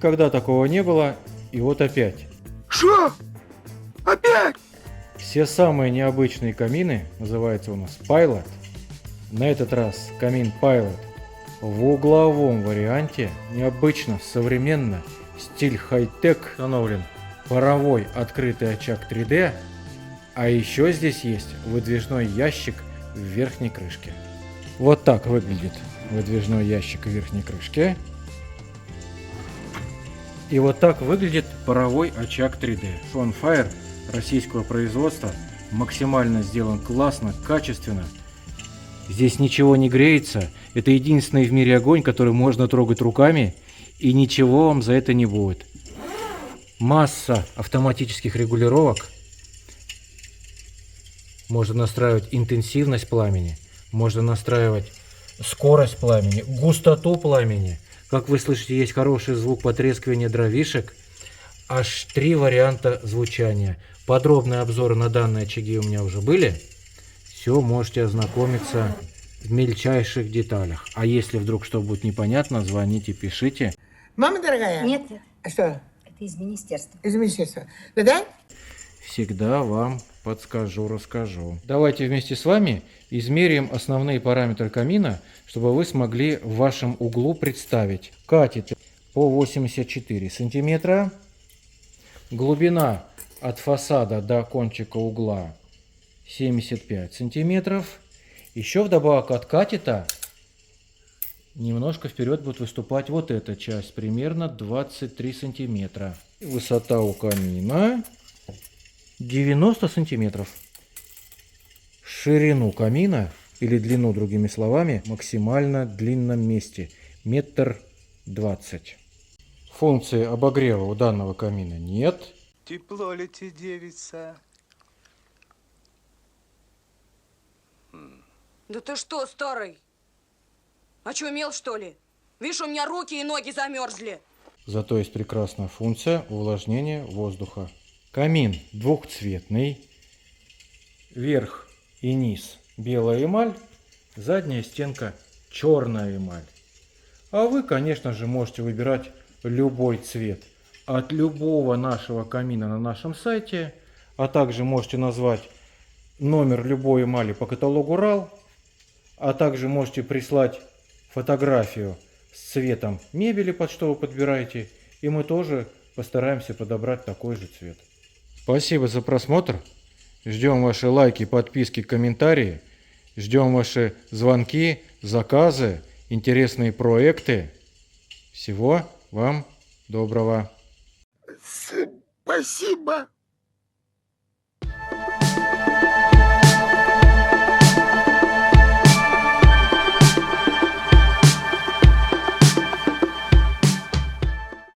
Никогда такого не было, и вот опять. Что? Опять? Все самые необычные камины называются у нас Pilot. На этот раз камин Pilot в угловом варианте, необычно, современно, стиль хай-тек, установлен паровой открытый очаг 3D, а еще здесь есть выдвижной ящик в верхней крышке. Вот так выглядит выдвижной ящик в верхней крышке. И вот так выглядит паровой очаг 3D. Sunfire российского производства, максимально сделан классно, качественно. Здесь ничего не греется. Это единственный в мире огонь, который можно трогать руками, и ничего вам за это не будет. Масса автоматических регулировок. Можно настраивать интенсивность пламени, можно настраивать скорость пламени, густоту пламени. Как вы слышите, есть хороший звук потрескивания дровишек. Аж 3 варианта звучания. Подробные обзоры на данные очаги у меня уже были. Все, можете ознакомиться в мельчайших деталях. А если вдруг что будет непонятно, звоните, пишите. Мама дорогая? Нет, А что? это из министерства. Из министерства. Да? Всегда вам подскажу, расскажу. Давайте вместе с вами измерим основные параметры камина, чтобы вы смогли в вашем углу представить. Катет по 84 сантиметра. Глубина от фасада до кончика угла 75 сантиметров. Еще вдобавок от катета немножко вперед будет выступать вот эта часть, примерно 23 сантиметра. Высота у камина 90 сантиметров. Ширину камина, или длину, другими словами, максимально длинном месте 1,20 м. Функции обогрева у данного камина нет. Тепло ли тебе, девица? Да ты что, старый? Очумел, что ли? Видишь, у меня руки и ноги замерзли. Зато есть прекрасная функция увлажнения воздуха. Камин двухцветный. Верх и низ белая эмаль, задняя стенка черная эмаль. А вы, конечно же, можете выбирать любой цвет от любого нашего камина на нашем сайте, а также можете назвать номер любой эмали по каталогу RAL, а также можете прислать фотографию с цветом мебели, под что вы подбираете, и мы тоже постараемся подобрать такой же цвет. Спасибо за просмотр. Ждем ваши лайки, подписки, комментарии. Ждем ваши звонки, заказы, интересные проекты. Всего вам доброго. Спасибо.